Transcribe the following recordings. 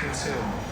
v1.0.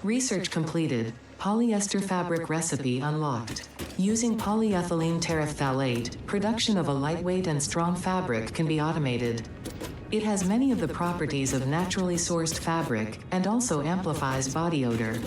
Research completed. Polyester fabric recipe unlocked. Using polyethylene terephthalate, production of a lightweight and strong fabric can be automated. It has many of the properties of naturally sourced fabric and also amplifies body odor.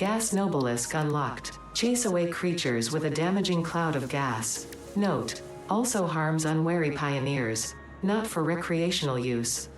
Gas Nobelisk unlocked. Chase away creatures with a damaging cloud of gas. Note: also harms unwary pioneers. Not for recreational use.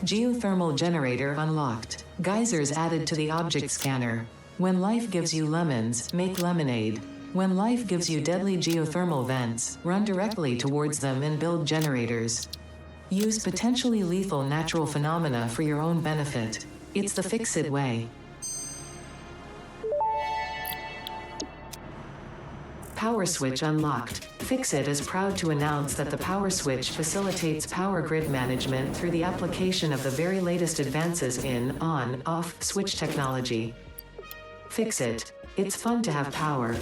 Geothermal generator unlocked. Geysers added to the object scanner. When life gives you lemons, make lemonade. When life gives you deadly geothermal vents, run directly towards them and build generators. Use potentially lethal natural phenomena for your own benefit. It's the fix-it way. Power switch unlocked. Fix-It is proud to announce that the power switch facilitates power grid management through the application of the very latest advances in on-off switch technology. Fix-It. It's fun to have power.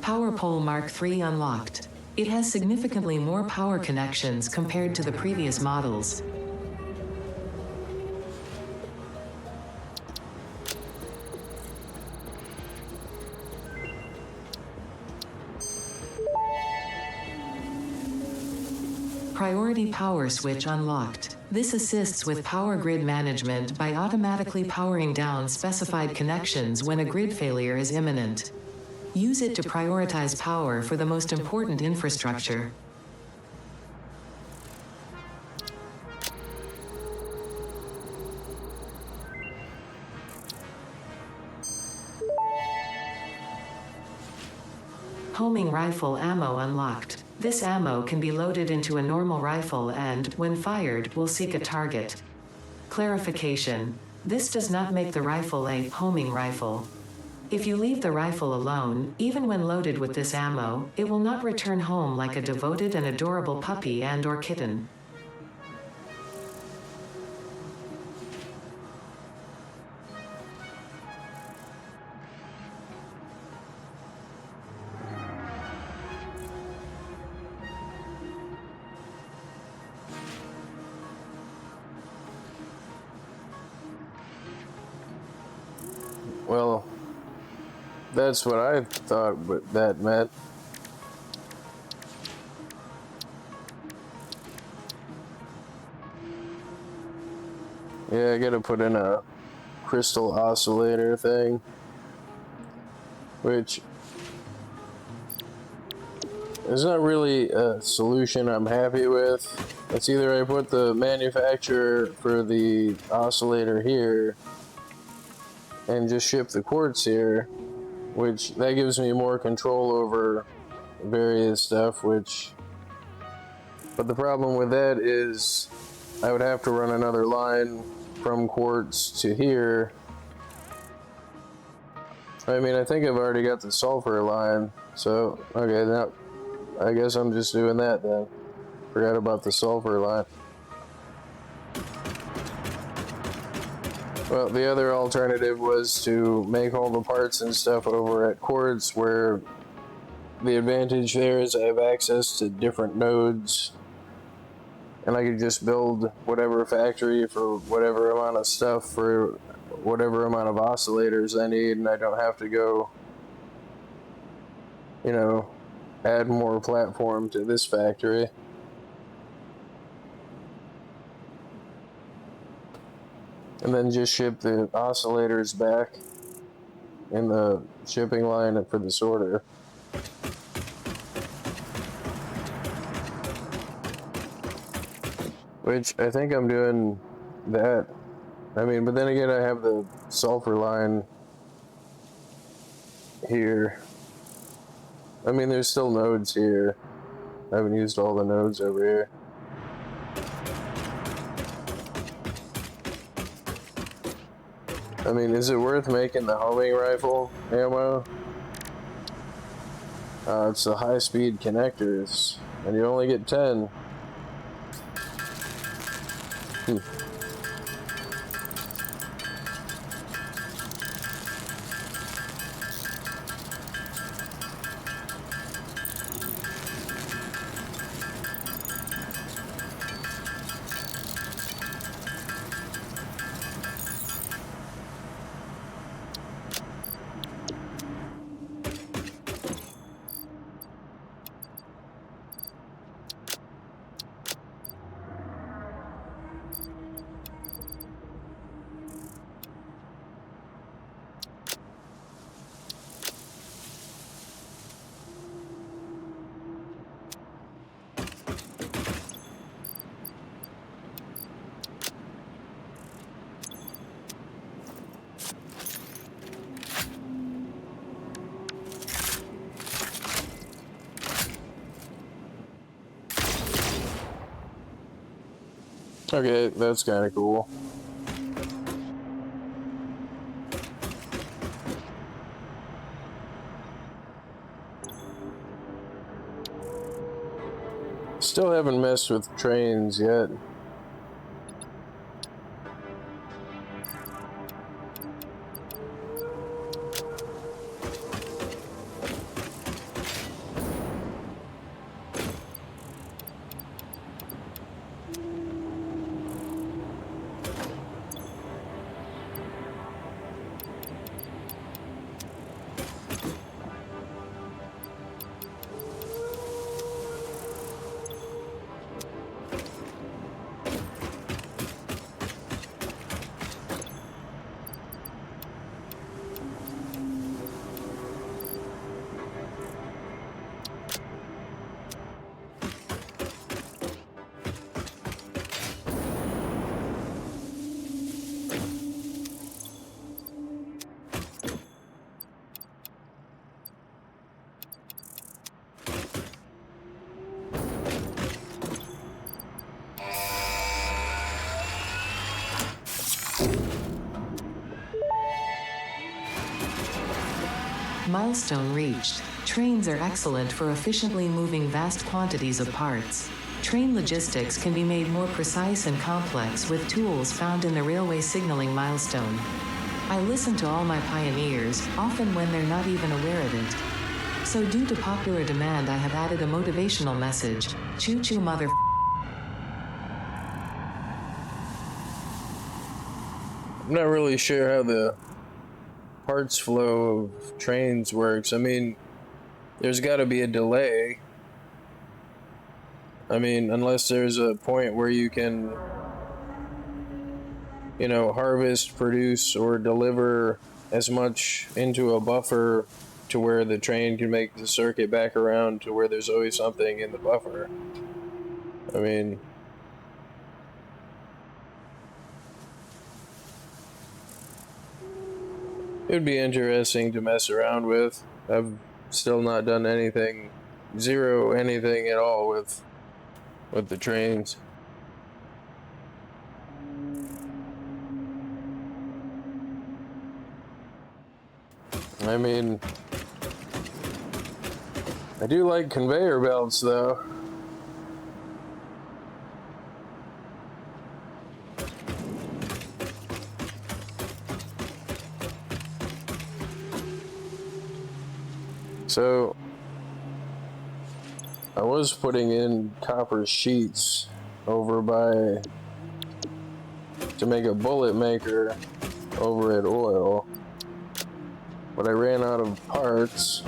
Power Pole Mark III unlocked. It has significantly more power connections compared to the previous models. Priority Power Switch unlocked. This assists with power grid management by automatically powering down specified connections when a grid failure is imminent. Use it to prioritize power for the most important infrastructure. Homing Rifle ammo unlocked. This ammo can be loaded into a normal rifle and, when fired, will seek a target. Clarification: this does not make the rifle a homing rifle. If you leave the rifle alone, even when loaded with this ammo, it will not return home like a devoted and adorable puppy and/or kitten. Well, that's what I thought that meant. Yeah, I gotta put in a crystal oscillator thing, which is not really a solution I'm happy with. It's either I put the manufacturer for the oscillator here and just ship the quartz here, which that gives me more control over various stuff, but the problem with that is I would have to run another line from quartz to here. I mean, I think I've already got the sulfur line, so okay, now I guess I'm just doing that then. Forgot about the sulfur line. Well, the other alternative was to make all the parts and stuff over at quartz, where the advantage there is I have access to different nodes, and I could just build whatever factory for whatever amount of stuff for whatever amount of oscillators I need, and I don't have to go, you know, add more platform to this factory. And then just ship the oscillators back in the shipping line for the sorter. Which I think I'm doing that. I mean, but then again, I have the sulfur line here. I mean, there's still nodes here. I haven't used all the nodes over here. I mean, is it worth making the homing rifle ammo? It's the high-speed connectors, and you only get 10. Okay, that's kind of cool. Still haven't messed with trains yet. Milestone reached. Trains are excellent for efficiently moving vast quantities of parts. Train logistics can be made more precise and complex with tools found in the railway signaling milestone. I listen to all my pioneers, often when they're not even aware of it. So due to popular demand, I have added a motivational message. Choo-choo mother. I'm not really sure how the parts flow of trains works. I mean, there's got to be a delay. I mean, unless there's a point where you can, you know, harvest, produce, or deliver as much into a buffer to where the train can make the circuit back around to where there's always something in the buffer. I mean, it would be interesting to mess around with. I've still not done anything, zero anything at all with the trains. I mean, I do like conveyor belts though. So I was putting in copper sheets over by to make a bullet maker over at oil, but I ran out of parts.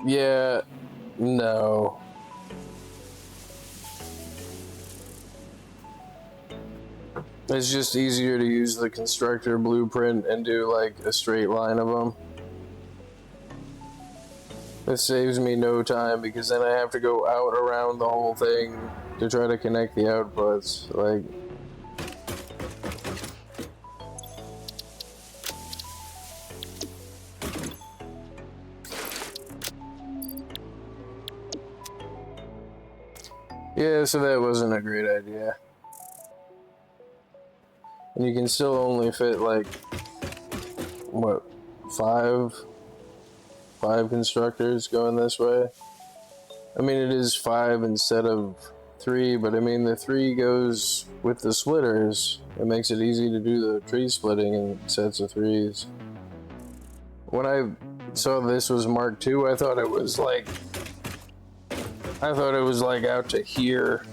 Yeah, no. It's just easier to use the constructor blueprint and do like a straight line of them. This saves me no time because then I have to go out around the whole thing to try to connect the outputs. Like, yeah, so that wasn't a great idea. And you can still only fit like, what, five constructors going this way. I mean, it is 5 instead of 3, but I mean the 3 goes with the splitters. It makes it easy to do the tree splitting in sets of 3s. When I saw this was Mark II, I thought it was like out to here.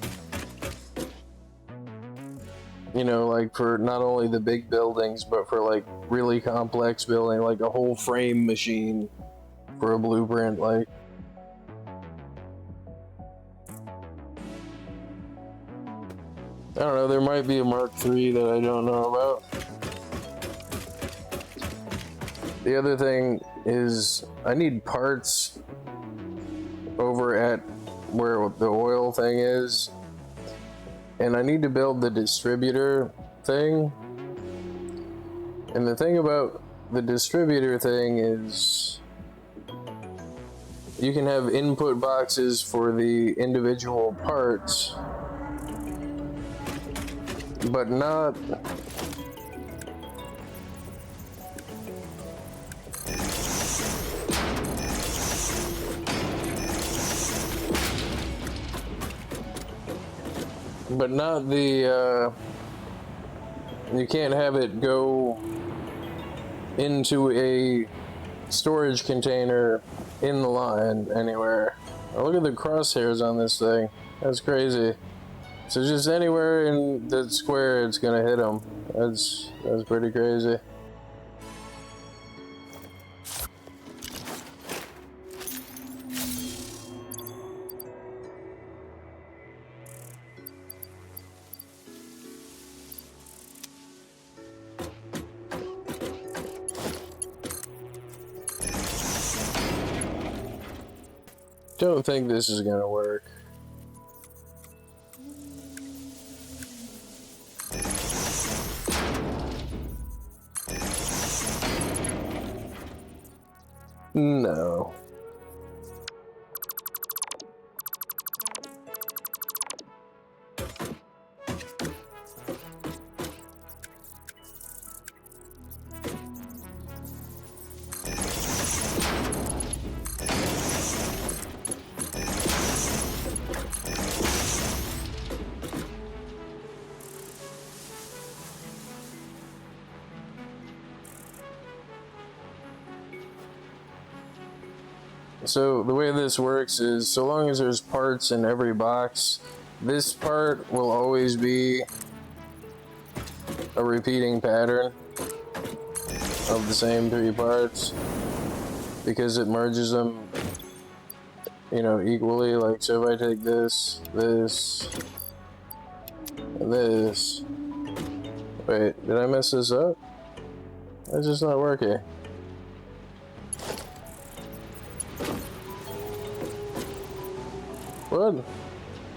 You know, like for not only the big buildings, but for like really complex building, like a whole frame machine for a blueprint, like. I don't know, there might be a Mark III that I don't know about. The other thing is I need parts over at where the oil thing is. And I need to build the distributor thing. And the thing about the distributor thing is you can have input boxes for the individual parts, but not the you can't have it go into a storage container in the line anywhere. Oh, look at the crosshairs on this thing. That's crazy. So just anywhere in the square, it's gonna hit them. That's pretty crazy. Don't think this is gonna work. No. So the way this works is, so long as there's parts in every box, this part will always be a repeating pattern of the same 3 parts because it merges them, you know, equally. Like, so if I take this, this, and this. Wait, did I mess this up? It's just not working. What?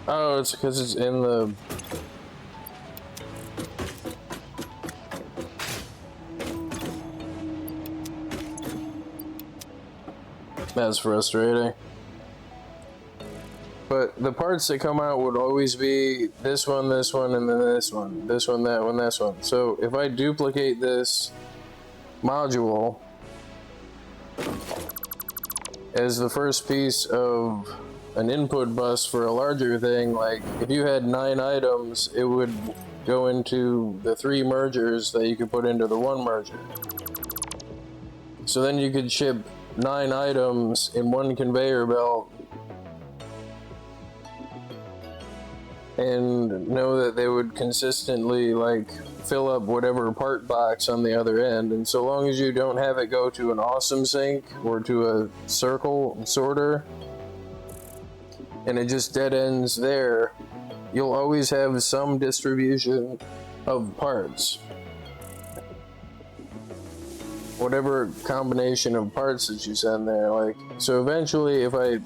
Oh, it's because it's in the... That's frustrating. But the parts that come out would always be this one, and then this one. This one, that one, this one. So if I duplicate this module as the first piece of an input bus for a larger thing, like if you had 9 items, it would go into the 3 mergers that you could put into the 1 merger. So then you could ship 9 items in 1 conveyor belt and know that they would consistently like fill up whatever part box on the other end. And so long as you don't have it go to an awesome sink or to a circle sorter and it just dead ends there, you'll always have some distribution of parts, whatever combination of parts that you send there. Like, so eventually if I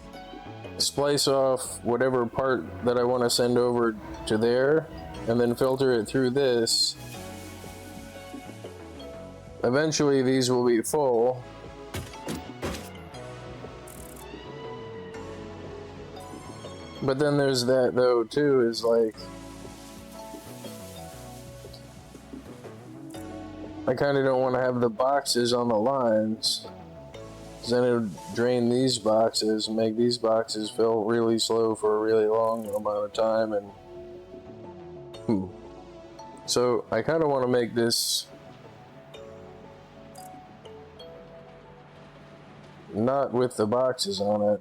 splice off whatever part that I want to send over to there and then filter it through this, eventually these will be full. But then there's that though too, is like I kind of don't want to have the boxes on the lines, because then it would drain these boxes and make these boxes fill really slow for a really long amount of time. And so I kind of want to make this not with the boxes on it.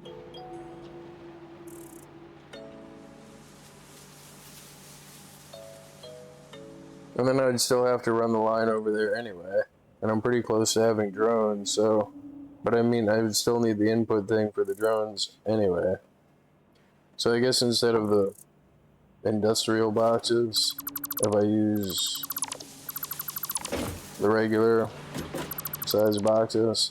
And then I'd still have to run the line over there anyway. And I'm pretty close to having drones, so... But I mean, I would still need the input thing for the drones anyway. So I guess instead of the industrial boxes, if I use the regular size boxes.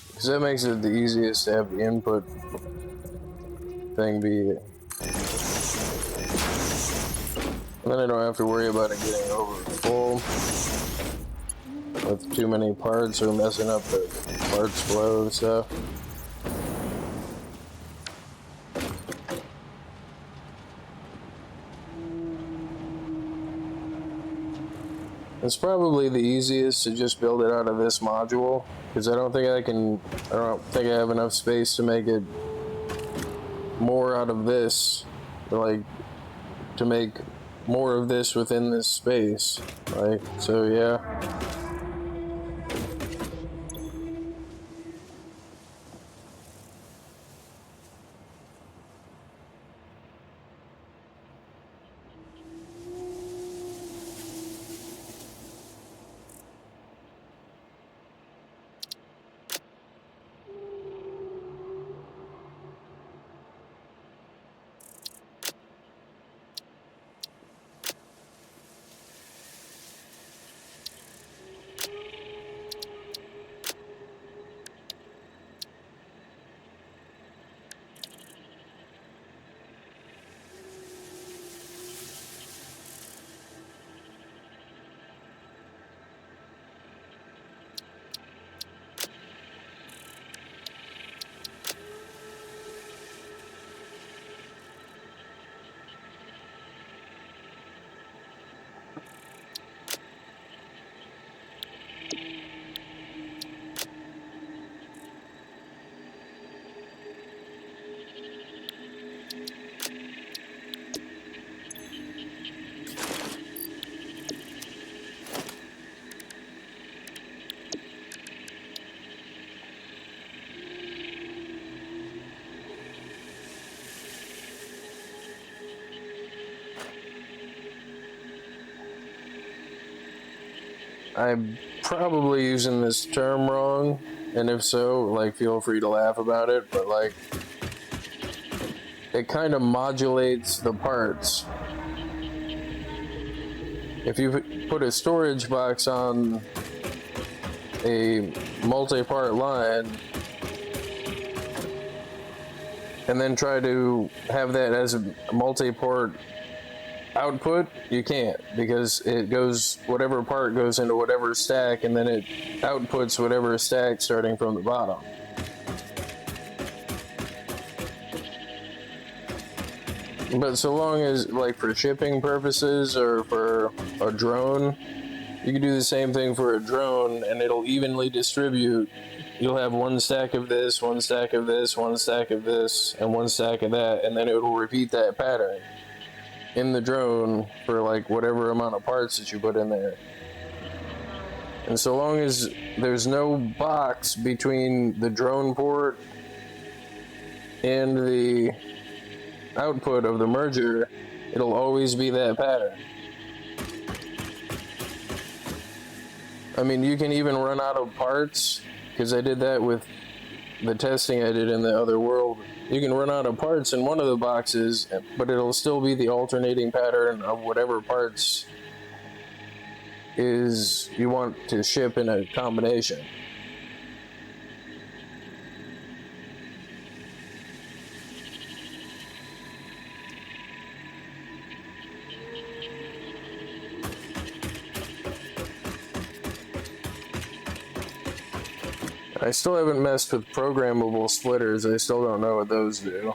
Because that makes it the easiest to have the input thing be. And then I don't have to worry about it getting over full with too many parts or messing up the parts flow and stuff. It's probably the easiest to just build it out of this module, because I don't think I have enough space to make it more out of this, like to make more of this within this space, like, so yeah. I'm probably using this term wrong, and if so, like, feel free to laugh about it, but like, it kind of modulates the parts. If you put a storage box on a multi-part line and then try to have that as a multi-part output, you can't, because it goes, whatever part goes into whatever stack, and then it outputs whatever stack starting from the bottom. But so long as, like, for shipping purposes or for a drone, you can do the same thing for a drone and it'll evenly distribute. You'll have one stack of this, one stack of this, one stack of this, and one stack of that, and then it will repeat that pattern in the drone for like whatever amount of parts that you put in there. And so long as there's no box between the drone port and the output of the merger, it'll always be that pattern. I mean, you can even run out of parts, because I did that with the testing I did in the other world. You can run out of parts in one of the boxes, but it'll still be the alternating pattern of whatever parts is you want to ship in a combination. I still haven't messed with programmable splitters. I still don't know what those do.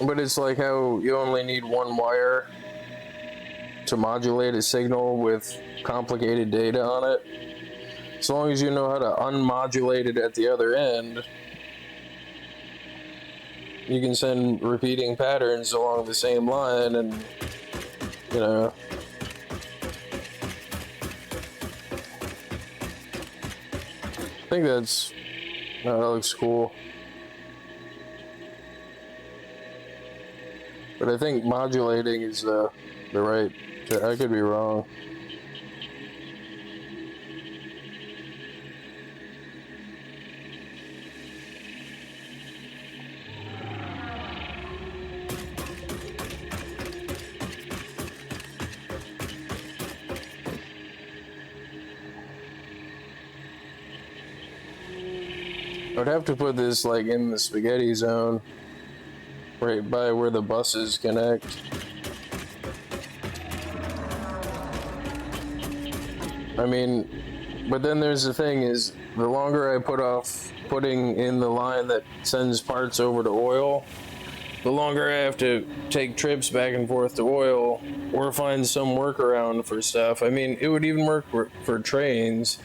But it's like how you only need one wire to modulate a signal with complicated data on it. As long as you know how to unmodulate it at the other end, you can send repeating patterns along the same line, and you know. I think that looks cool. But I think modulating is the right. I could be wrong. I'd have to put this like in the spaghetti zone, right by where the buses connect. I mean, but then there's the thing is, the longer I put off putting in the line that sends parts over to oil, the longer I have to take trips back and forth to oil or find some workaround for stuff. I mean, it would even work for trains.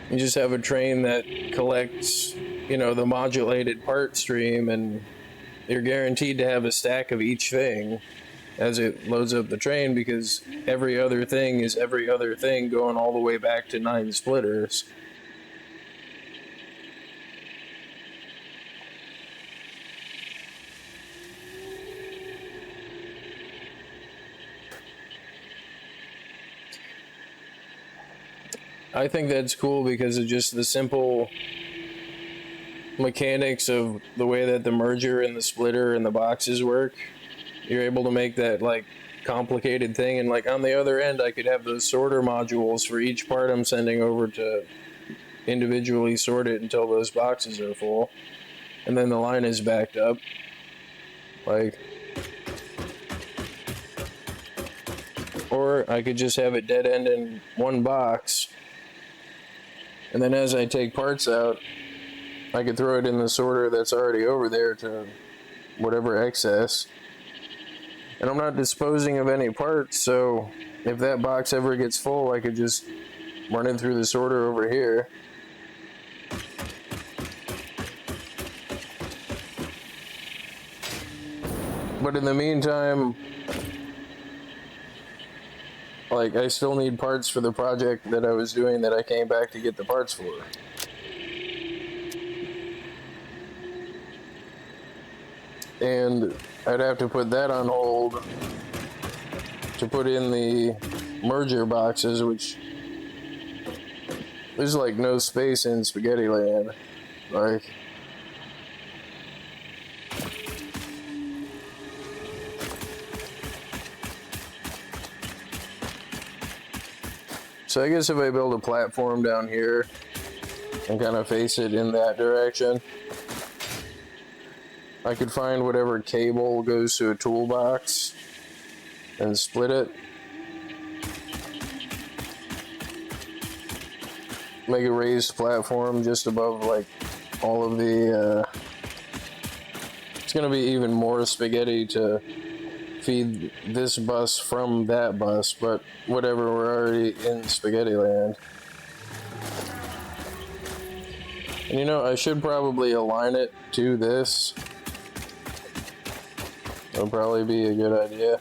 You just have a train that collects, you know, the modulated part stream, and you're guaranteed to have a stack of each thing as it loads up the train, because every other thing is every other thing going all the way back to 9 splitters. I think that's cool because of just the simple mechanics of the way that the merger and the splitter and the boxes work. You're able to make that like complicated thing, and like on the other end I could have those sorter modules for each part I'm sending over to individually sort it until those boxes are full, and then the line is backed up. Like, or I could just have it dead end in one box, and then as I take parts out, I could throw it in the sorter that's already over there to whatever excess. And I'm not disposing of any parts, so if that box ever gets full, I could just run it through the sorter over here. But in the meantime, like, I still need parts for the project that I was doing that I came back to get the parts for. And I'd have to put that on hold to put in the merger boxes, which there's like no space in spaghetti land. Like, so I guess if I build a platform down here and kind of face it in that direction, I could find whatever cable goes to a toolbox and split it. Make a raised platform just above like all of the, it's gonna be even more spaghetti to feed this bus from that bus, but whatever, we're already in spaghetti land. And you know, I should probably align it to this. That'll probably be a good idea.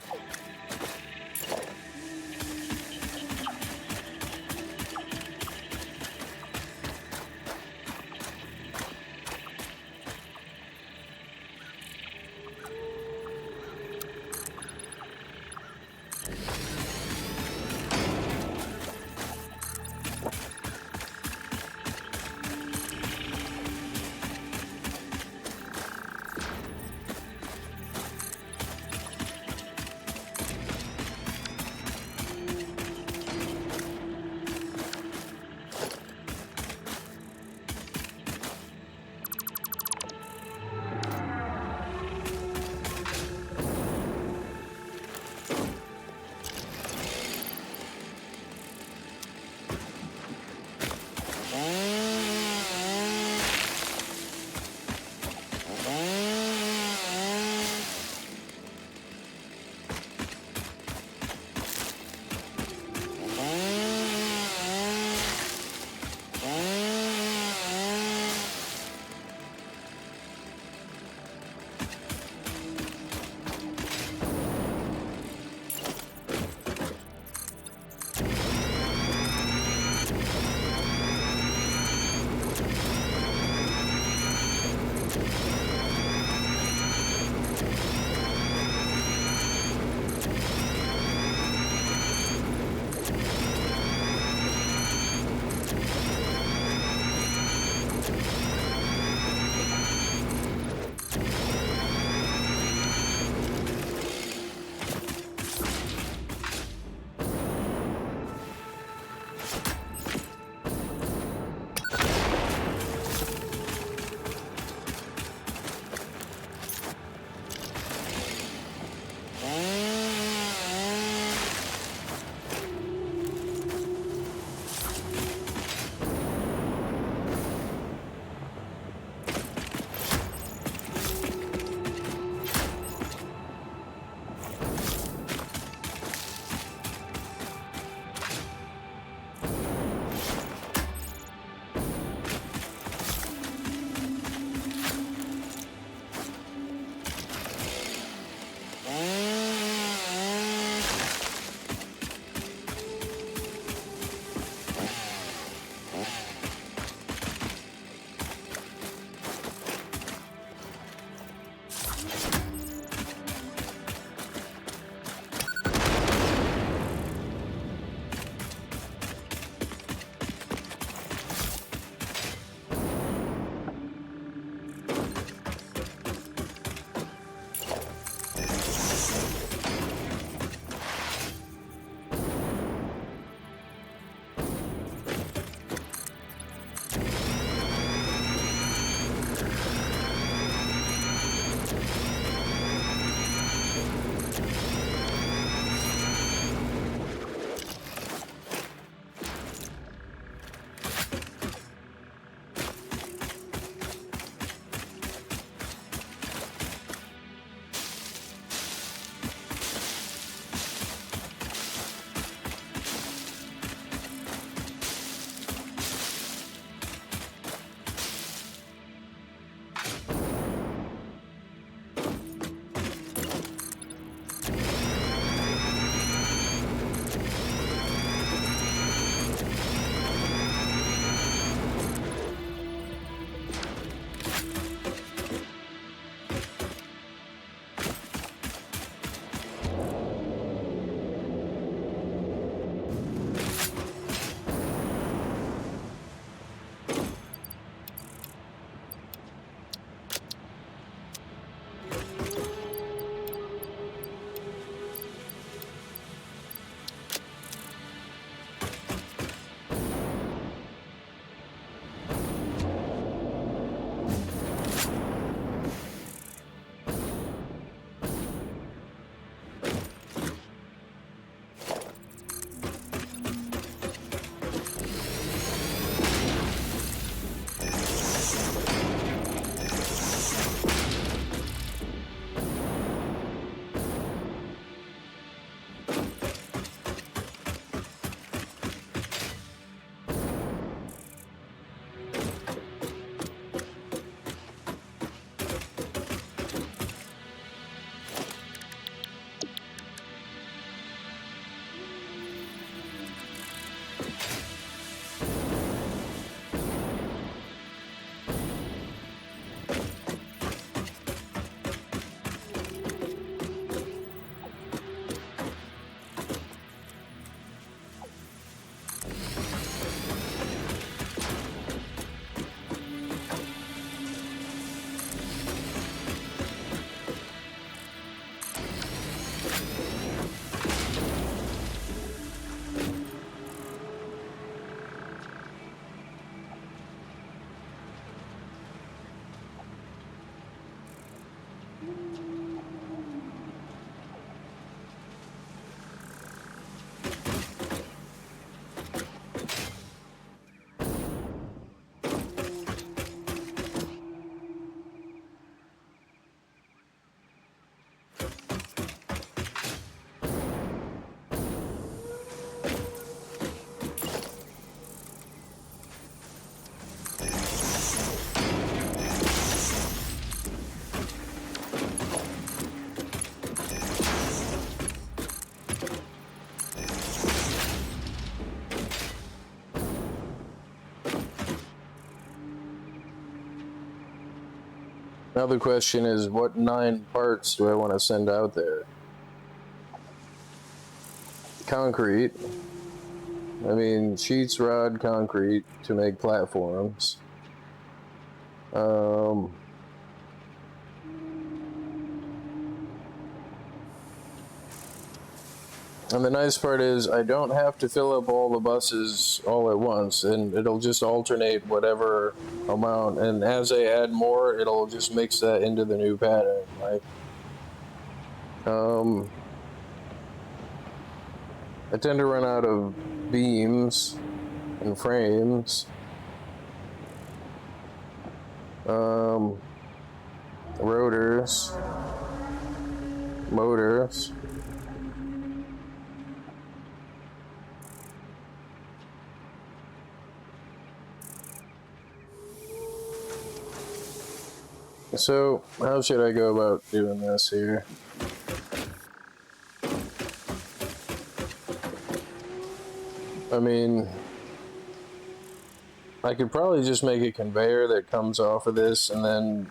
Now the question is, what 9 parts do I want to send out there? Concrete. I mean, sheets, rod, concrete to make platforms. And the nice part is I don't have to fill up all the buses all at once, and it'll just alternate whatever amount, and as I add more, it'll just mix that into the new pattern. Like, I tend to run out of beams and frames. Rotors, motors. So, how should I go about doing this here? I mean, I could probably just make a conveyor that comes off of this and then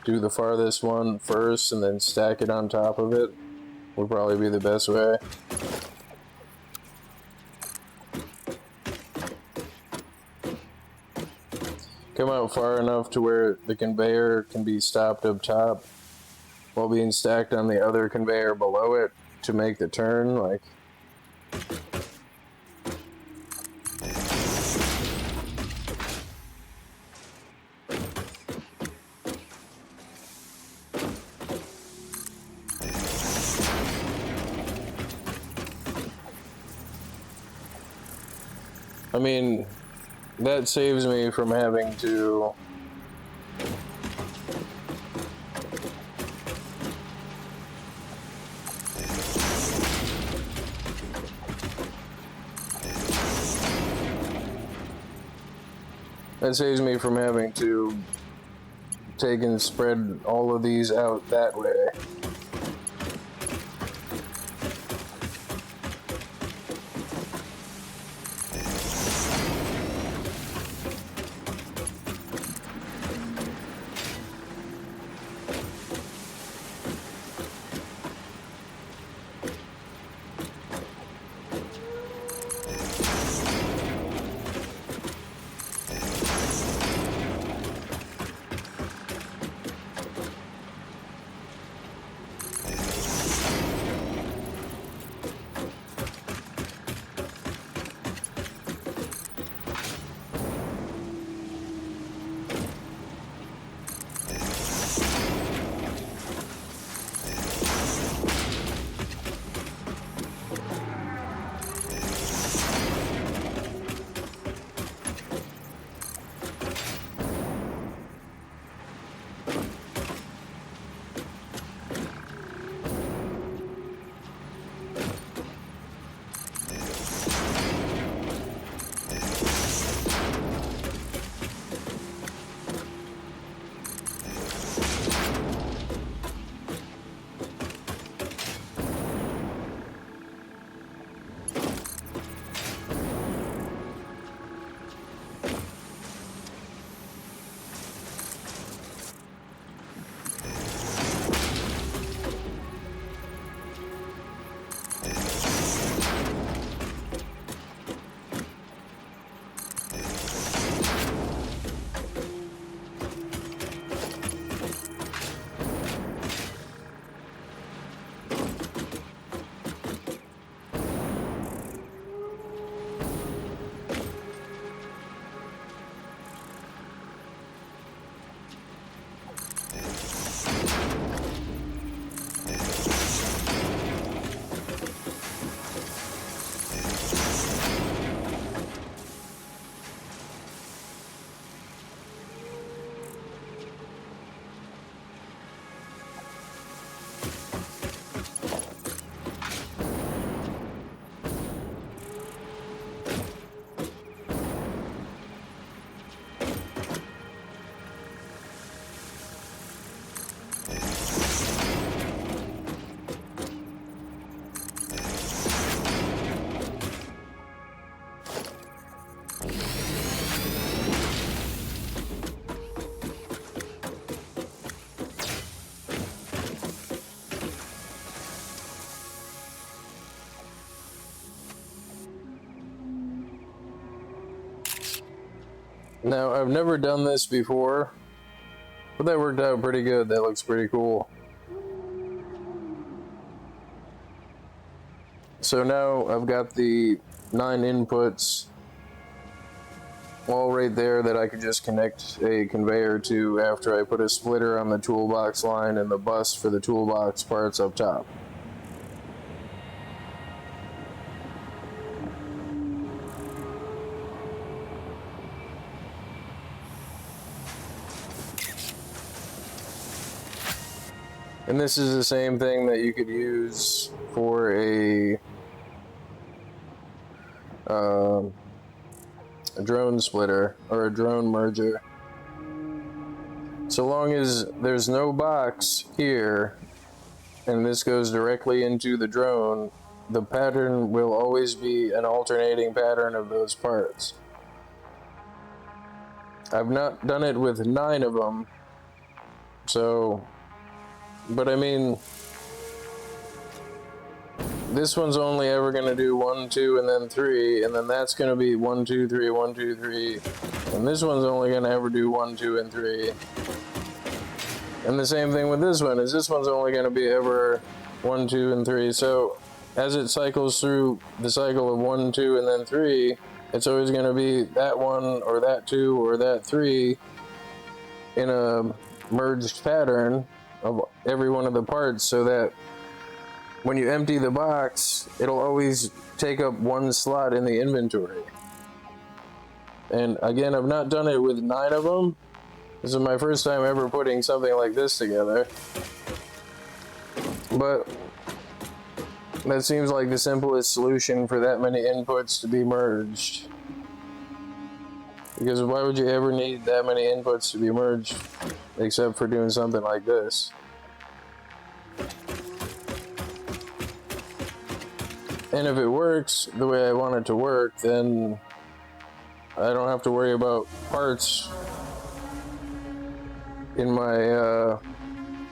do the farthest one first and then stack it on top of it. Would probably be the best way. Come out far enough to where the conveyor can be stopped up top while being stacked on the other conveyor below it to make the turn, like. I mean, that saves me from having to take and spread all of these out that way. Now, I've never done this before, but that worked out pretty good. That looks pretty cool. So now I've got the 9 inputs all right there that I could just connect a conveyor to after I put a splitter on the toolbox line and the bus for the toolbox parts up top. And this is the same thing that you could use for a drone splitter or a drone merger. So long as there's no box here and this goes directly into the drone, the pattern will always be an alternating pattern of those parts. I've not done it with 9 of them, so, but I mean, this one's only ever going to do 1, 2, and then 3, and then that's going to be 1, 2, 3, 1, 2, 3, and this one's only going to ever do 1, 2, and 3. And the same thing with this one, is this one's only going to be ever 1, 2, and 3. So as it cycles through the cycle of 1, 2, and then 3, it's always going to be that 1 or that 2 or that 3 in a merged pattern of every one of the parts, so that when you empty the box, it'll always take up 1 slot in the inventory. And again, I've not done it with 9 of them. This is my first time ever putting something like this together. But that seems like the simplest solution for that many inputs to be merged. Because why would you ever need that many inputs to be merged except for doing something like this? And if it works the way I want it to work, then I don't have to worry about parts in my,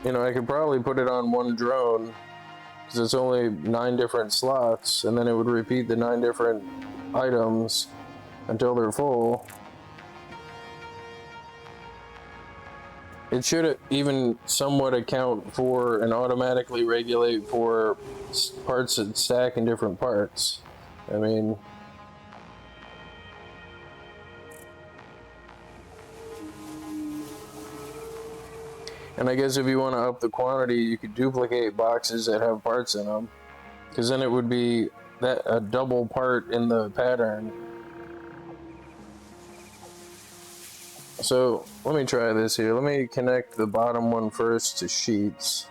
I could probably put it on one drone, because it's only 9 different slots, and then it would repeat the 9 different items until they're full. It should even somewhat account for and automatically regulate for parts that stack in different parts. I mean, and I guess if you want to up the quantity, you could duplicate boxes that have parts in them, because then it would be that a double part in the pattern. So let me try this here. Let me connect the bottom one first to sheets.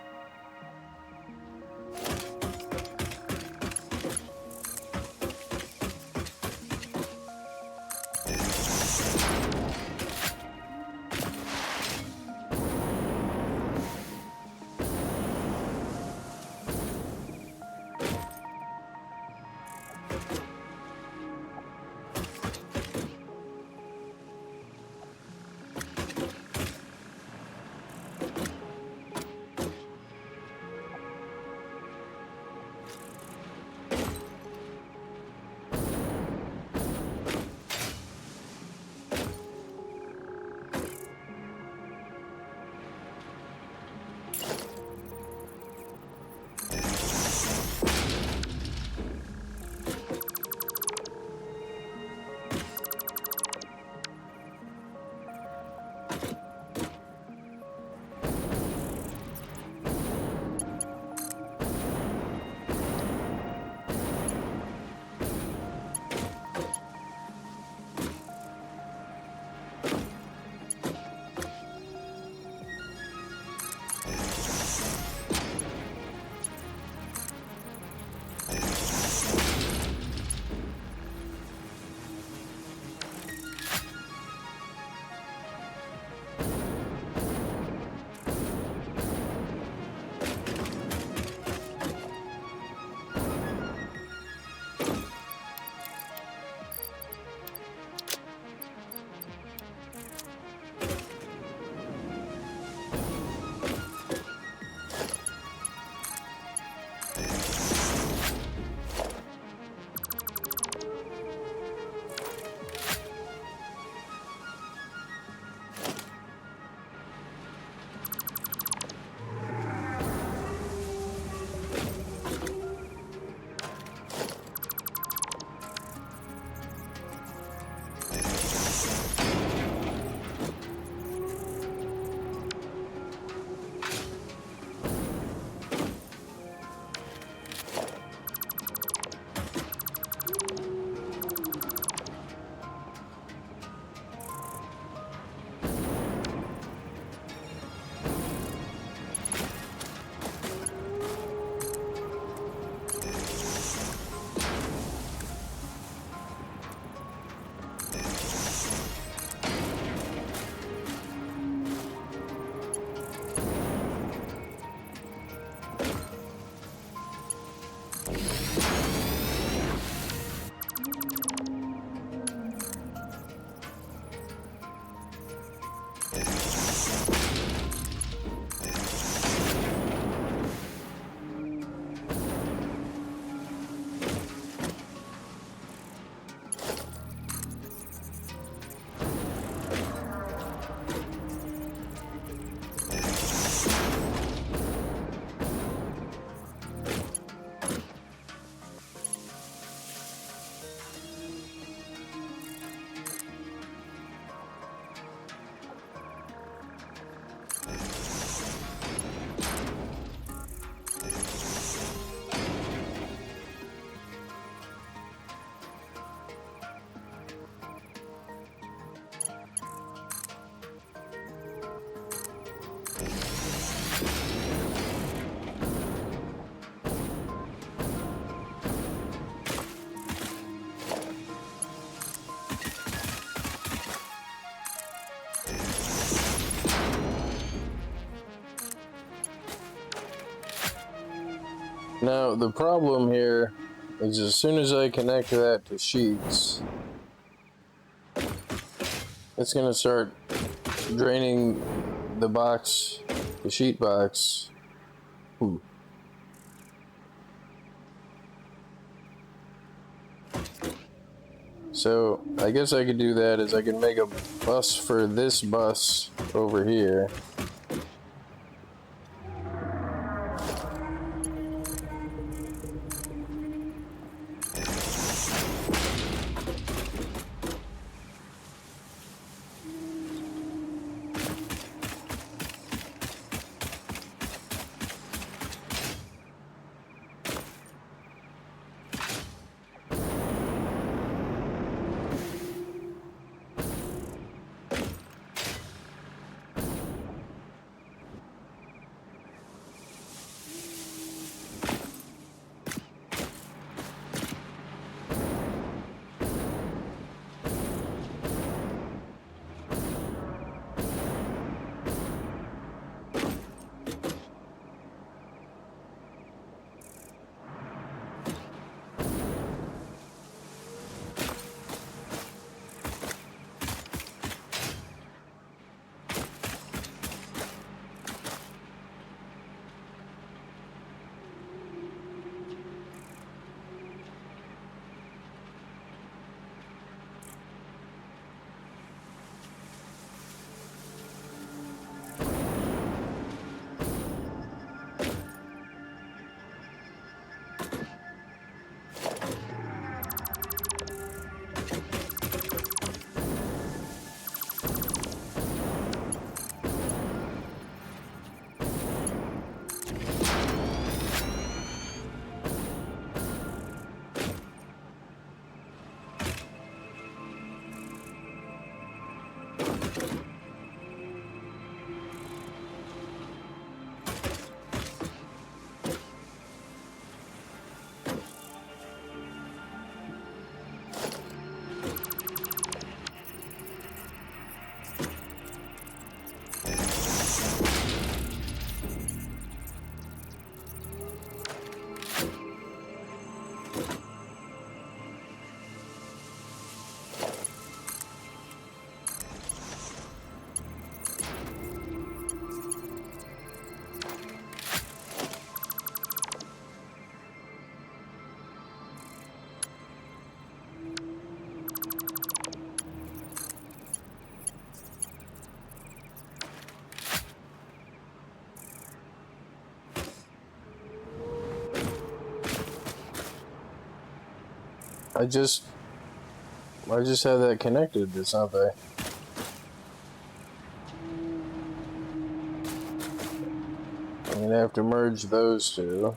Now, the problem here is as soon as I connect that to sheets, it's going to start draining the box, the sheet box. So, I guess I could do that is I can make a bus for this bus over here. I just have that connected to something. I'm gonna have to merge those two.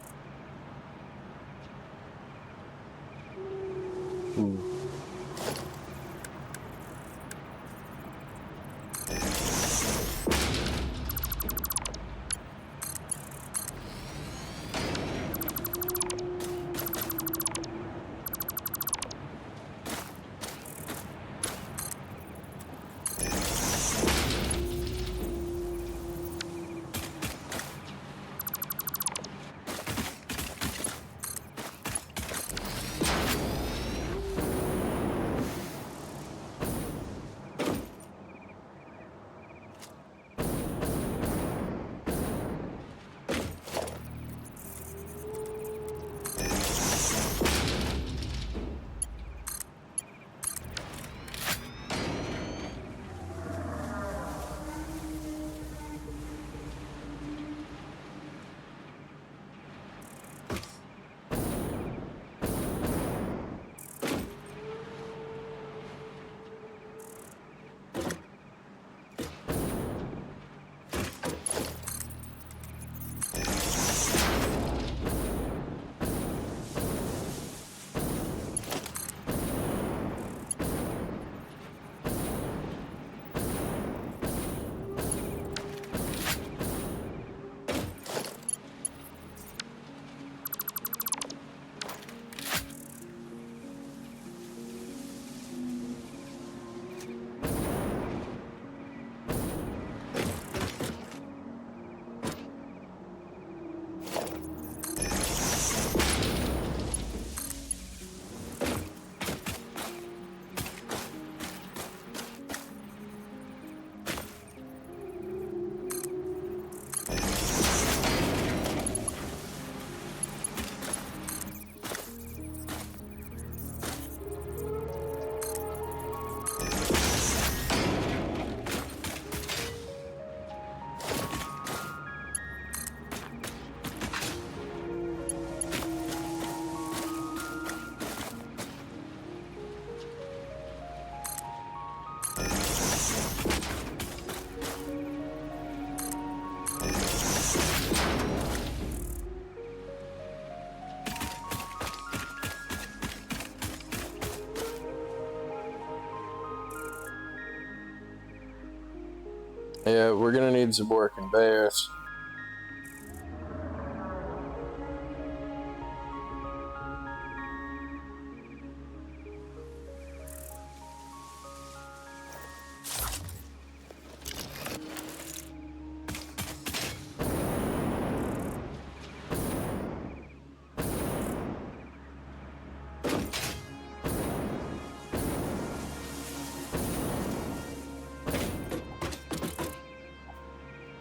Yeah, we're gonna need some more conveyors.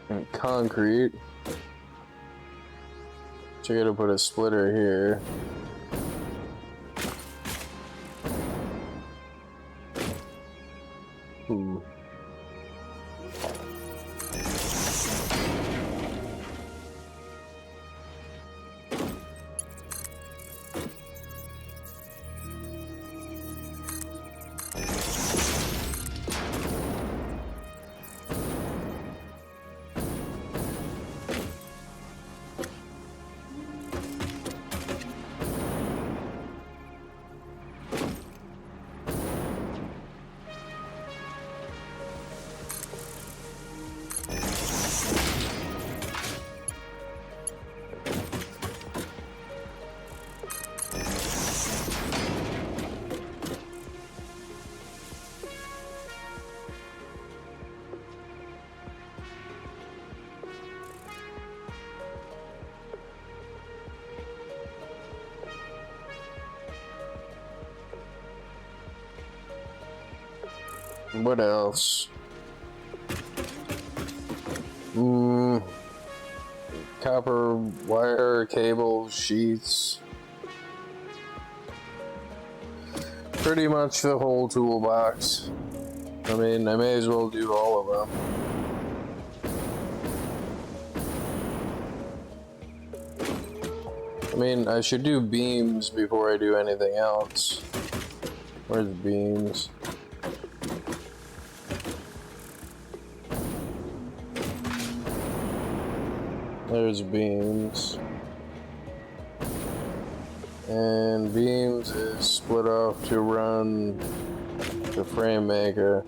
And concrete. So you gotta put a splitter here. Ooh. What else? Copper wire, cables, sheets. Pretty much the whole toolbox. I mean, I may as well do all of them. I mean, I should do beams before I do anything else. Where's beams? There's beams. And beams is split off to run the frame maker.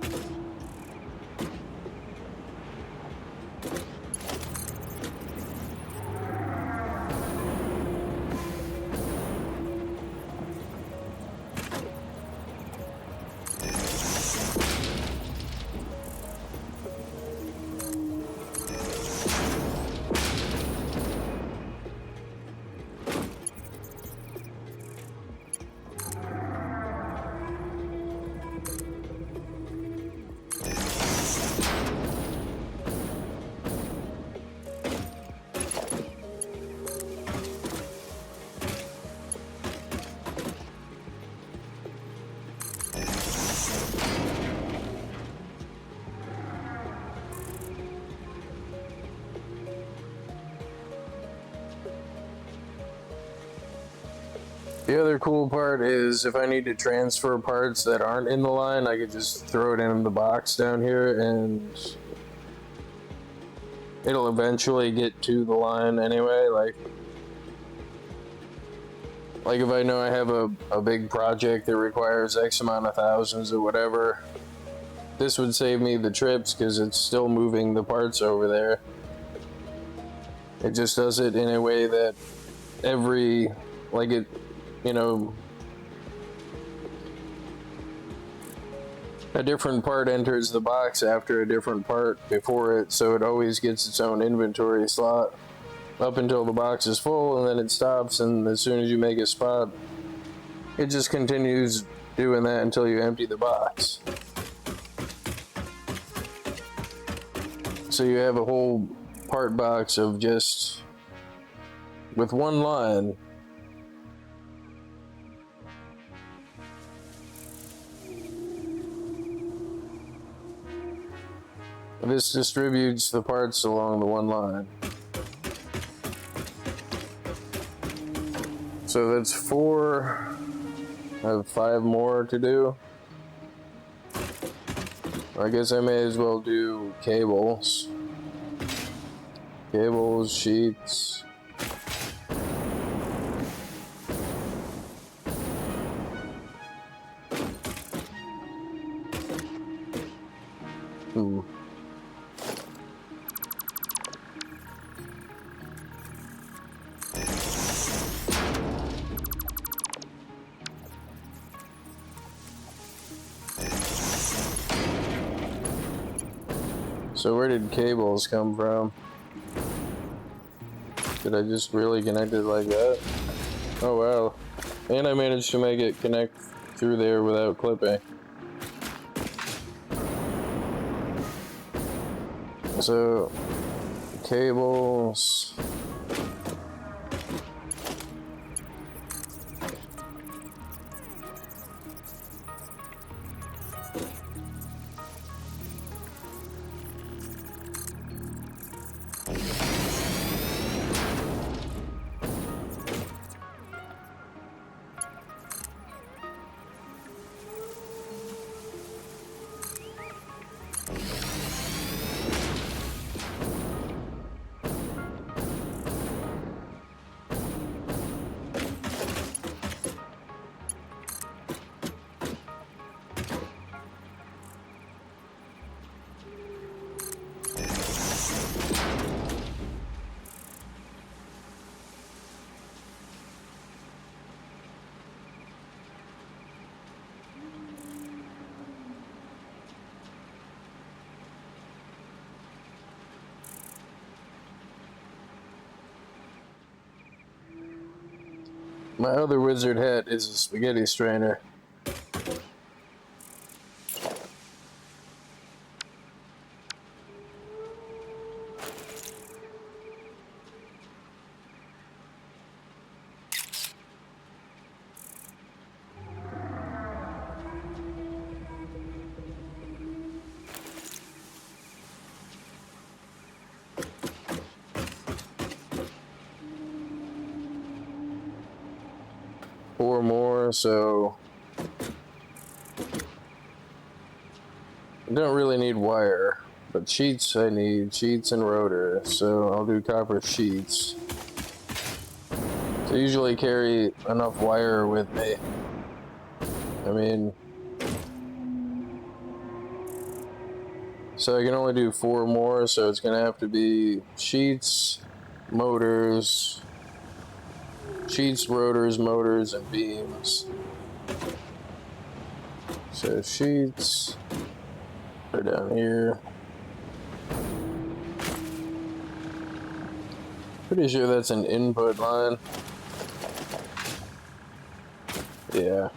The other cool part is if I need to transfer parts that aren't in the line, I could just throw it in the box down here and it'll eventually get to the line anyway. Like if I know I have a big project that requires X amount of thousands or whatever, this would save me the trips because it's still moving the parts over there. It just does it in a way that a different part enters the box after a different part before it, so it always gets its own inventory slot up until the box is full, and then it stops, and as soon as you make a spot, it just continues doing that until you empty the box. So you have a whole part box of just with one line. This distributes the parts along the one line. So that's 4. I have 5 more to do. I guess I may as well do cables. Cables, sheets. So where did cables come from? Did I just really connect it like that? Oh wow. And I managed to make it connect through there without clipping. So, cables. My other wizard hat is a spaghetti strainer. Four more, so I don't really need wire, but sheets I need, sheets and rotor, so I'll do copper sheets. So I usually carry enough wire with me. I mean, so I can only do four more, so it's gonna have to be sheets, motors, sheets, rotors, motors, and beams. So sheets are down here. Pretty sure that's an input line. Yeah.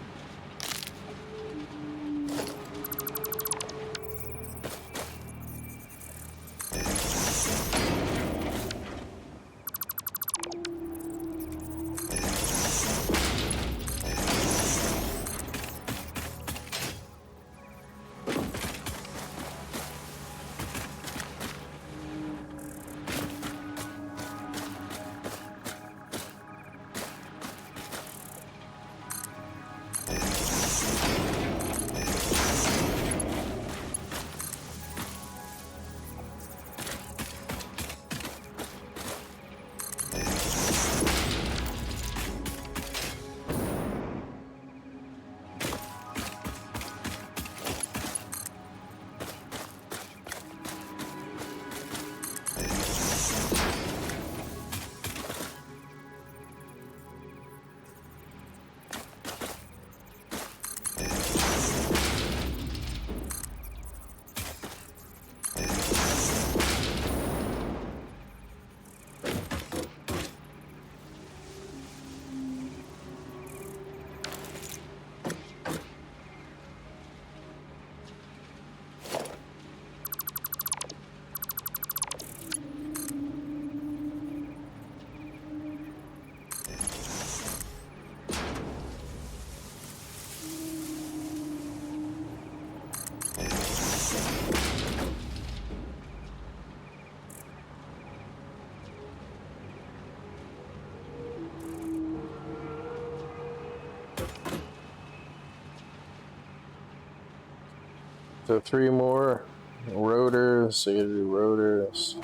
So three more rotors, so you gotta do rotors.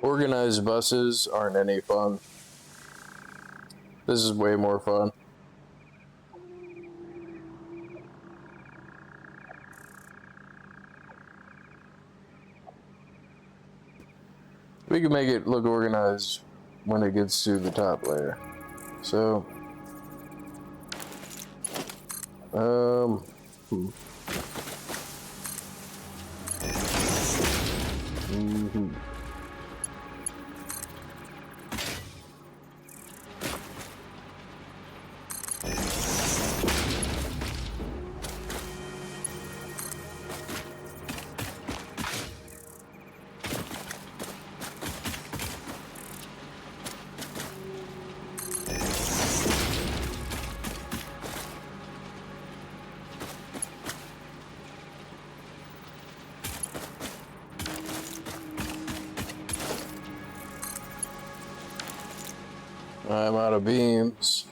Organized buses aren't any fun. This is way more fun. We can make it look organized when it gets to the top layer. So, I'm out of beams.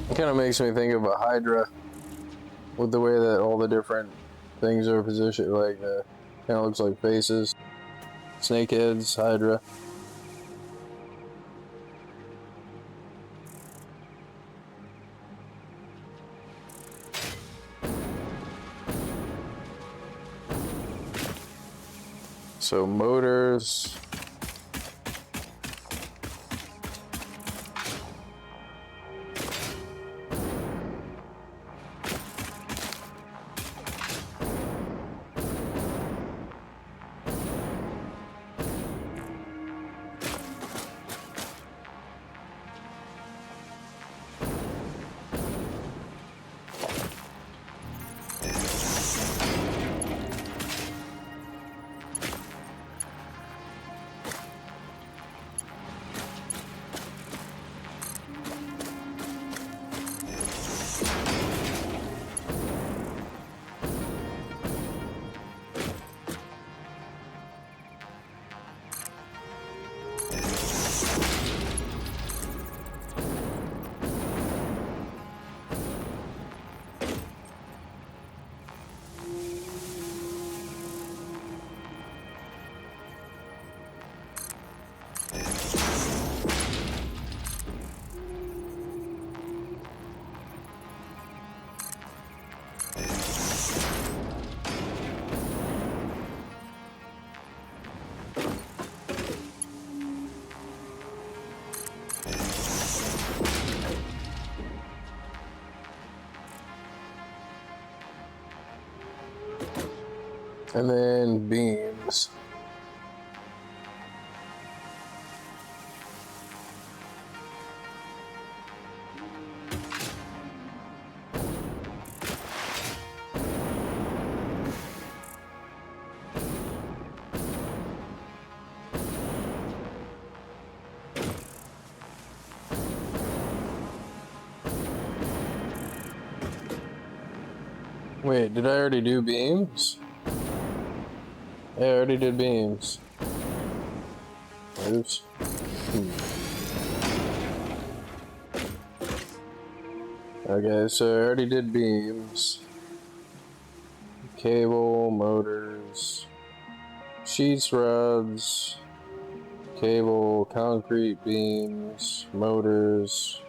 It kind of makes me think of a Hydra with the way that all the different things are positioned, like kind of looks like faces. Snakeheads, Hydra. So motors. And then beams. Wait, did I already do beams? Yeah, I already did beams. Oops. Okay, so I already did beams. Cable, motors, sheets, rods, cable, concrete beams, motors,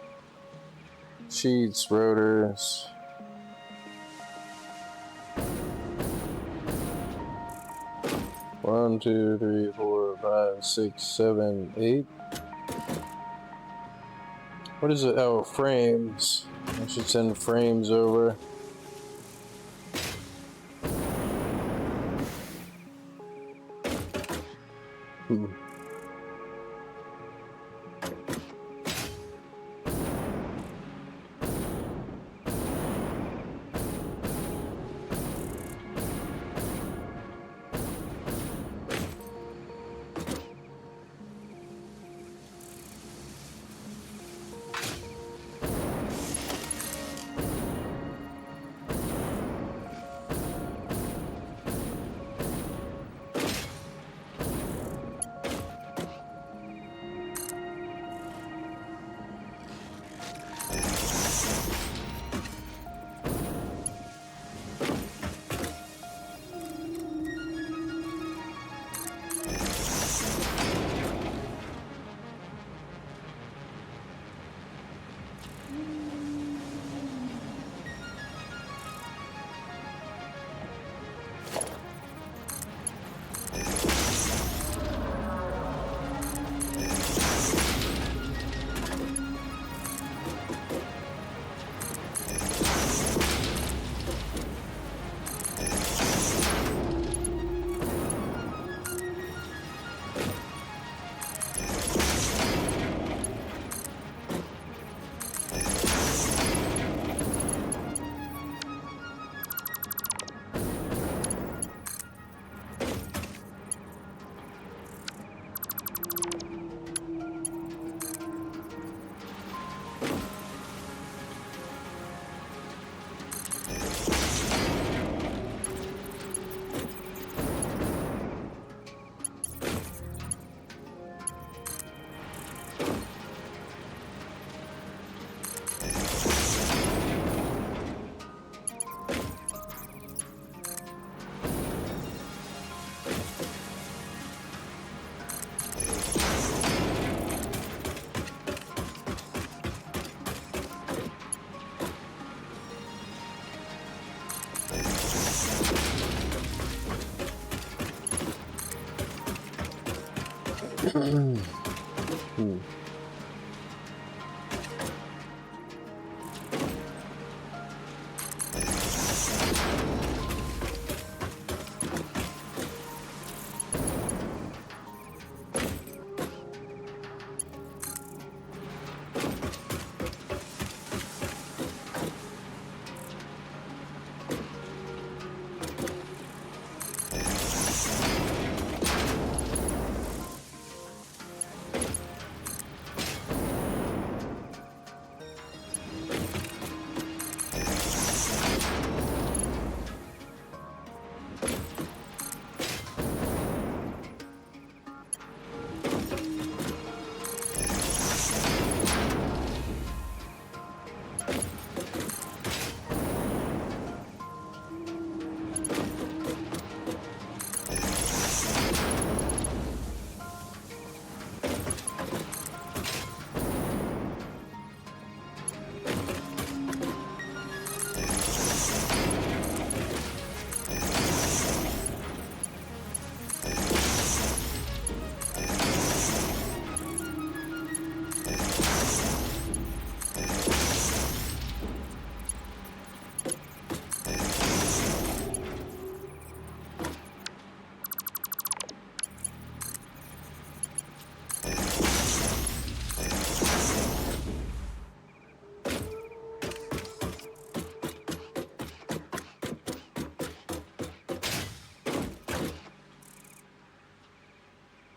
sheets, rotors. One, two, three, four, five, six, seven, 8. What is it? Oh, frames. I should send frames over.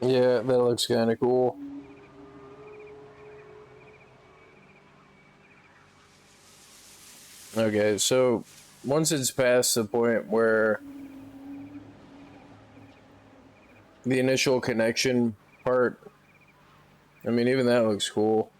Yeah, that looks kind of cool. Okay, so once it's past the point where the initial connection part, I mean, even that looks cool.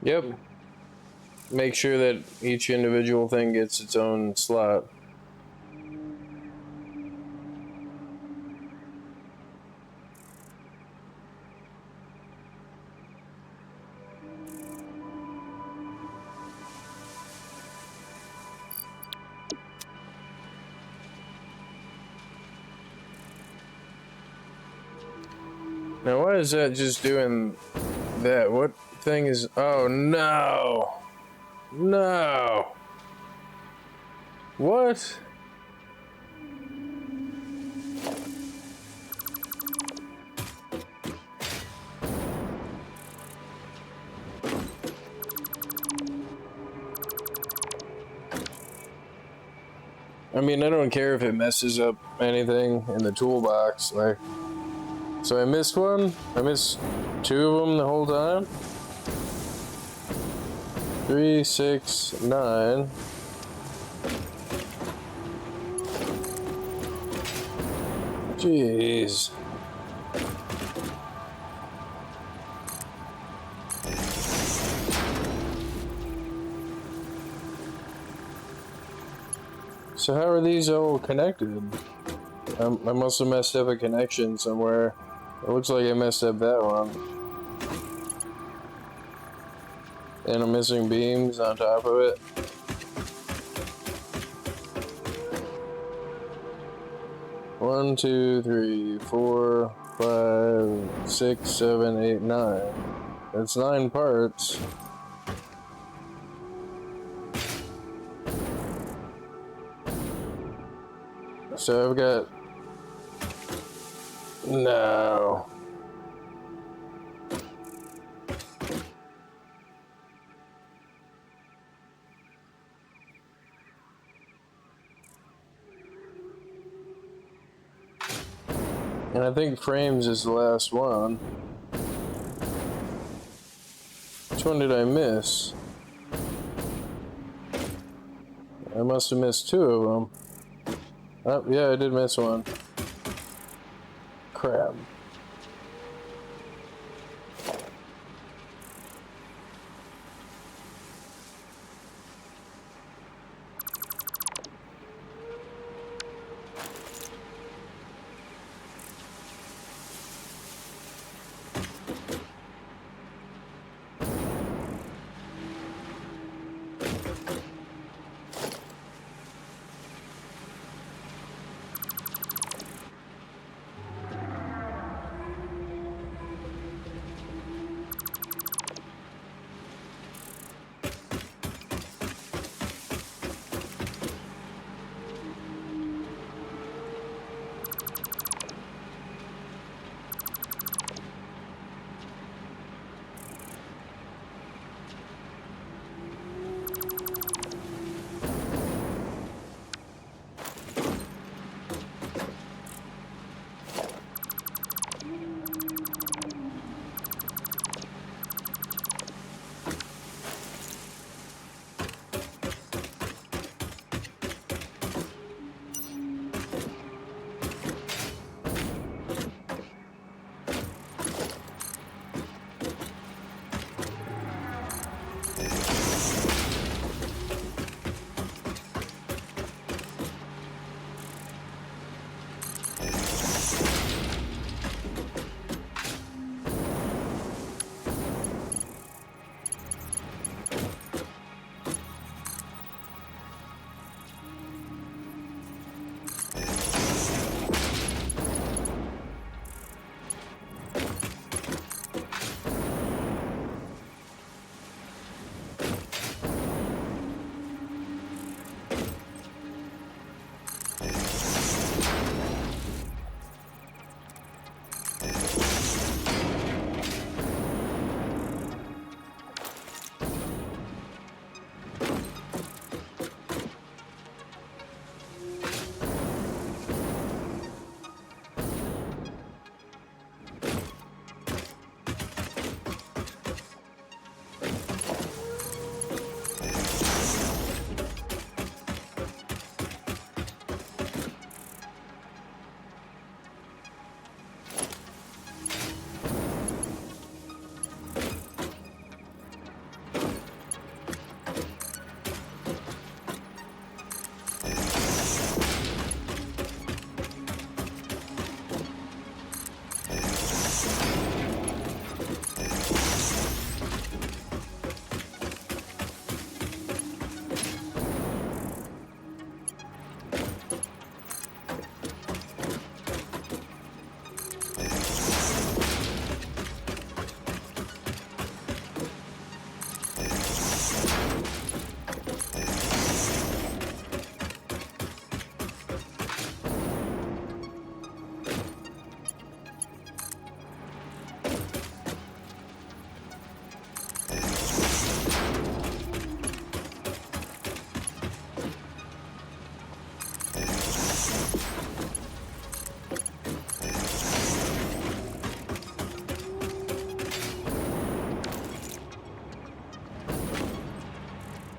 Yep. Make sure that each individual thing gets its own slot. Now, why is that just doing that? What thing is... Oh, no! No! What? I mean, I don't care if it messes up anything in the toolbox. Like, so I missed one? I missed 2 of them the whole time? 3, 6, 9. Jeez. So how are these all connected? I must have messed up a connection somewhere. It looks like I messed up that one. And I'm missing beams on top of it. One, 2, 3, 4, 5, 6, 7, 8, 9. It's 9 parts. So I've got... No. And I think frames is the last one. Which one did I miss? I must have missed 2 of them. Oh, yeah, I did miss one. Crap.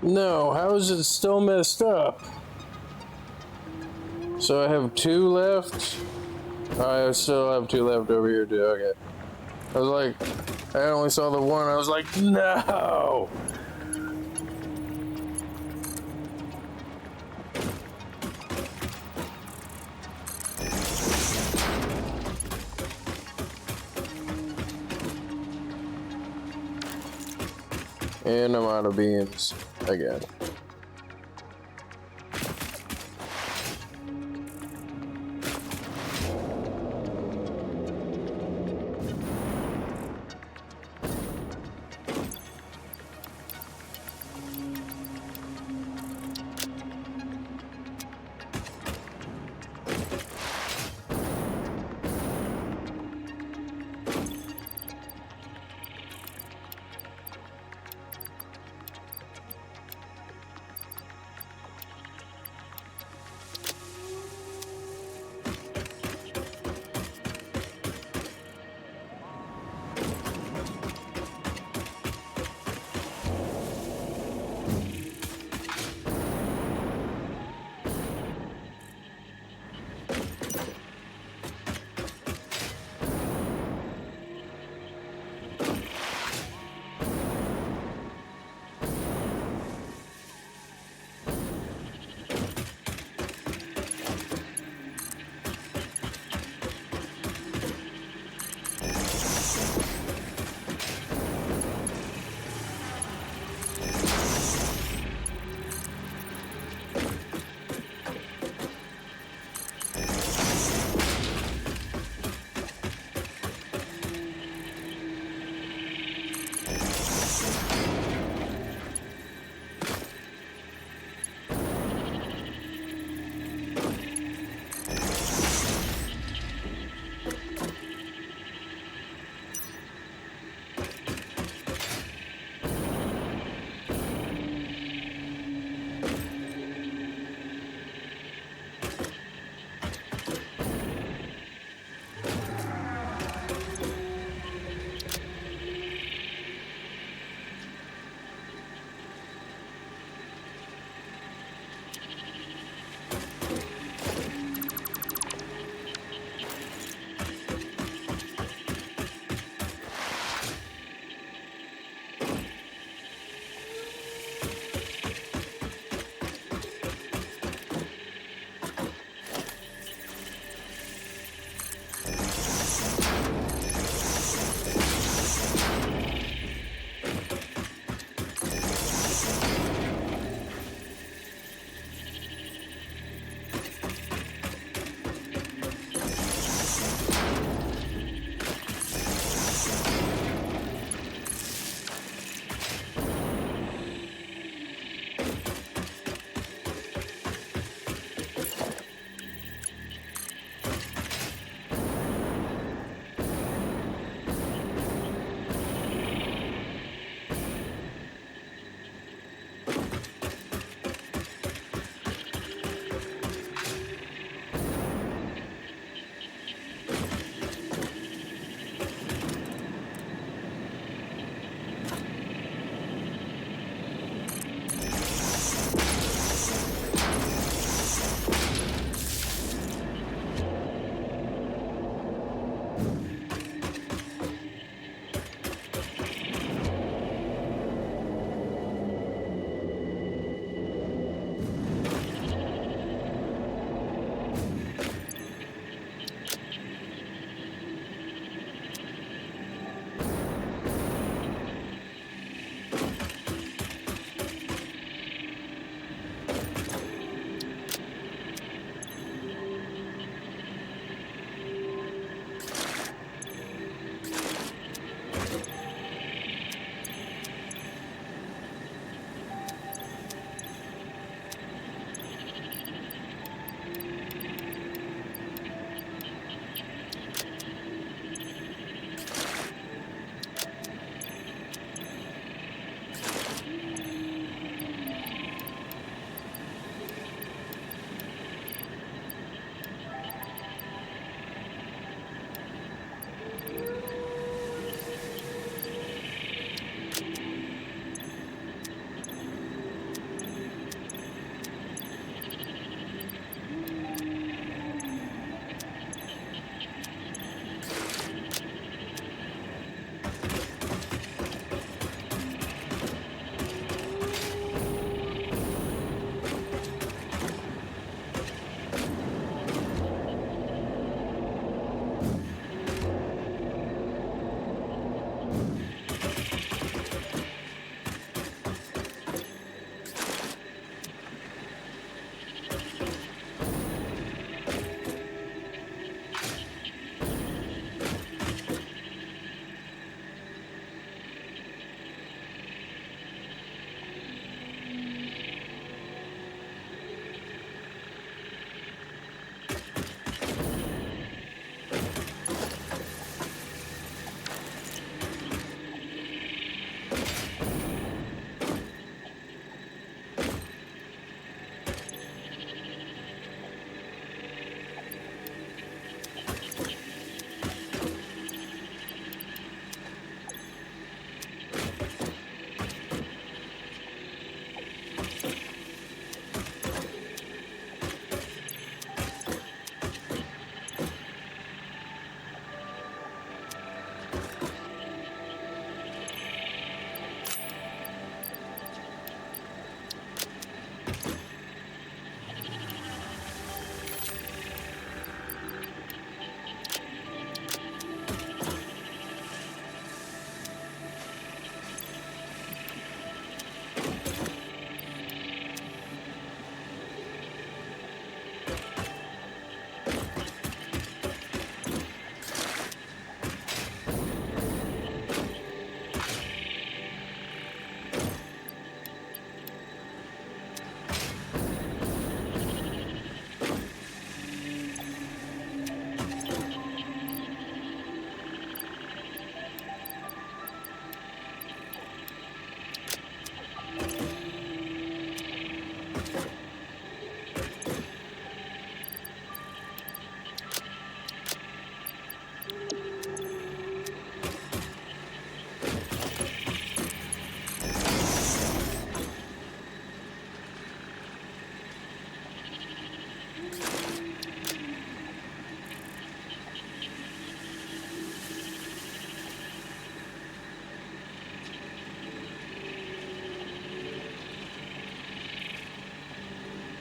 No, how is it still messed up? So I have 2 left? I still have 2 left over here too, okay. I was like, I only saw the 1, I was like, no! And I'm out of beams again.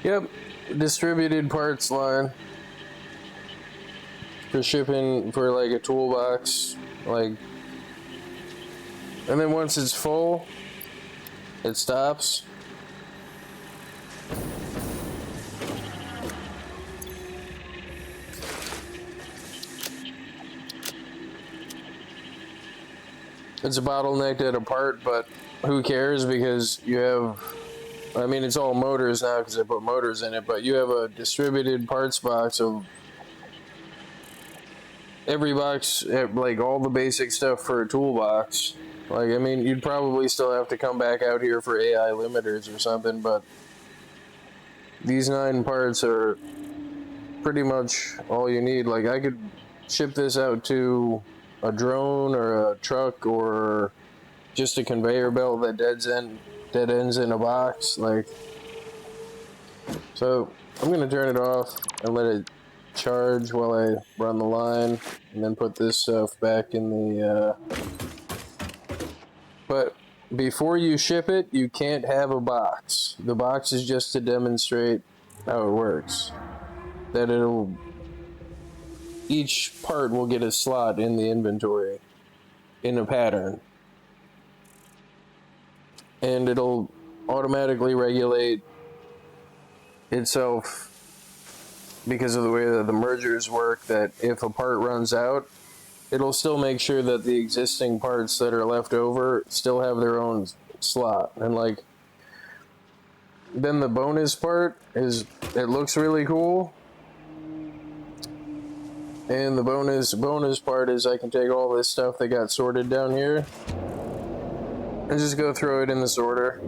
Yep, distributed parts line for shipping for like a toolbox, like, and then once it's full, it stops. It's a bottlenecked at a part, but who cares, because you have, I mean, it's all motors now because I put motors in it, but you have a distributed parts box of every box, like all the basic stuff for a toolbox. Like, I mean, you'd probably still have to come back out here for AI limiters or something, but these 9 parts are pretty much all you need. Like, I could ship this out to a drone or a truck or just a conveyor belt that dead ends in a box. Like, so I'm gonna turn it off and let it charge while I run the line, and then put this stuff back in the but before you ship it, you can't have a box. The box is just to demonstrate how it works. That each part will get a slot in the inventory in a pattern, and it'll automatically regulate itself because of the way that the mergers work, that if a part runs out, it'll still make sure that the existing parts that are left over still have their own slot. And like, then the bonus part is, it looks really cool. And the bonus part is I can take all this stuff that got sorted down here and just go throw it in the sorter.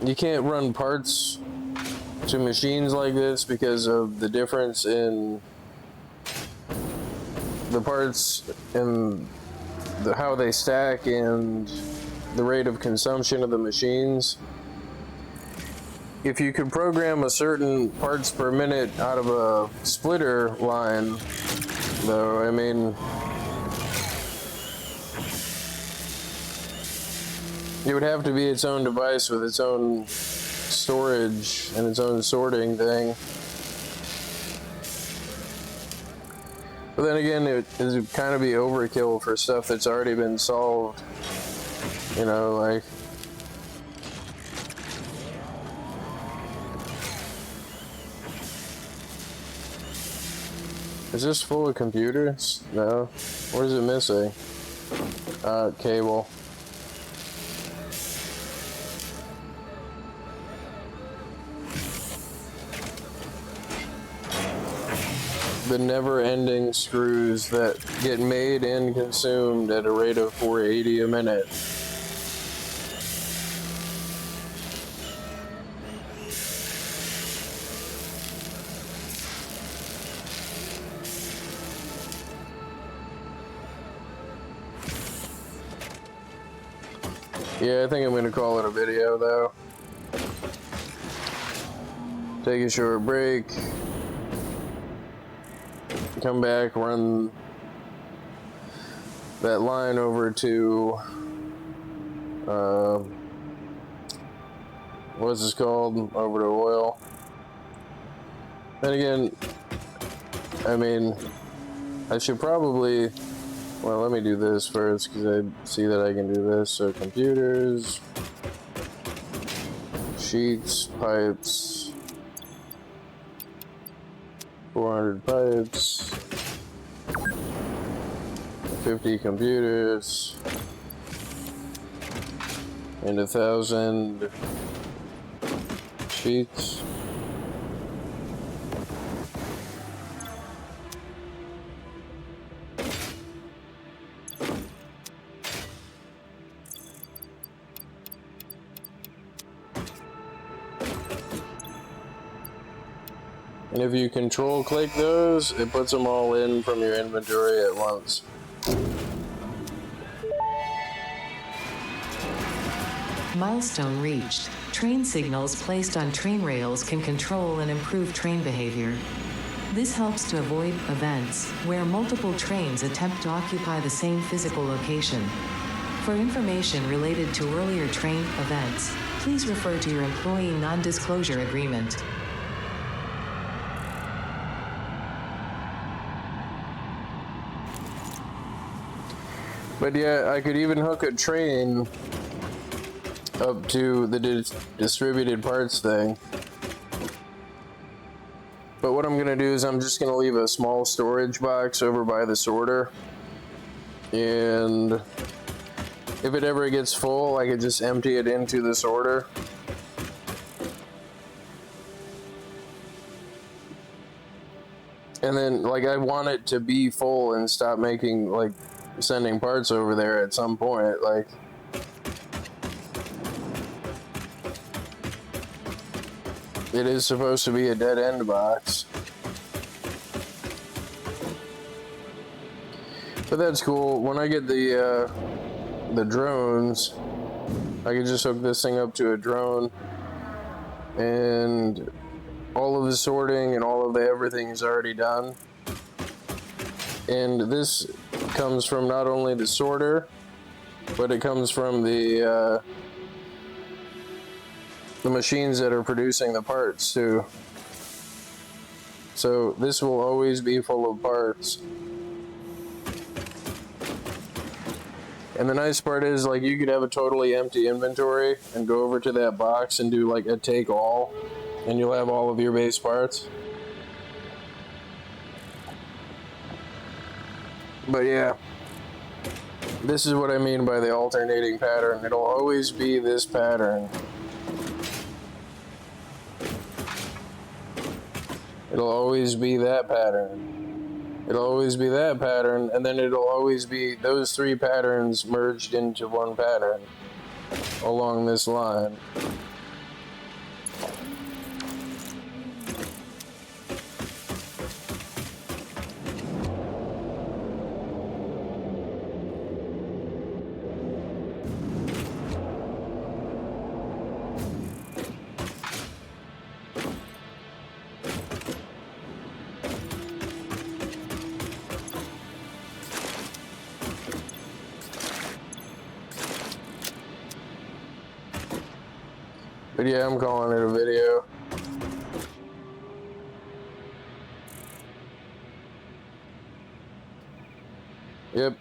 You can't run parts to machines like this because of the difference in the parts and how they stack and the rate of consumption of the machines. If you could program a certain parts per minute out of a splitter line, though, I mean, it would have to be its own device with its own storage and its own sorting thing. But then again, it would kind of be overkill for stuff that's already been solved. You know, like, is this full of computers? No. What is it missing? Cable. The never-ending screws that get made and consumed at a rate of 480 a minute. Yeah, I think I'm gonna call it a video though. Take a short break. Come back, run that line over to what's this called? Over to oil. And again, I mean, I should probably, well, let me do this first because I see that I can do this. So computers, sheets, pipes, 400 pipes, 50 computers, and 1,000 sheets. And if you control click those, it puts them all in from your inventory at once. Milestone reached. Train signals placed on train rails can control and improve train behavior. This helps to avoid events where multiple trains attempt to occupy the same physical location. For information related to earlier train events, please refer to your employee non-disclosure agreement. But yeah, I could even hook a train up to the distributed parts thing. But what I'm gonna do is I'm just gonna leave a small storage box over by the sorter, and if it ever gets full, I could just empty it into the sorter. And then, like, I want it to be full and stop making, like, sending parts over there at some point, like. It is supposed to be a dead end box. But that's cool. When I get the drones, I can just hook this thing up to a drone, and all of the sorting and all of the everything is already done. And this comes from not only the sorter, but it comes from the machines that are producing the parts too. So this will always be full of parts. And the nice part is, like, you could have a totally empty inventory and go over to that box and do like a take all, and you'll have all of your base parts. But yeah, this is what I mean by the alternating pattern. It'll always be this pattern. It'll always be that pattern. It'll always be that pattern, and then it'll always be those three patterns merged into one pattern along this line. But yeah, I'm calling it a video. Yep.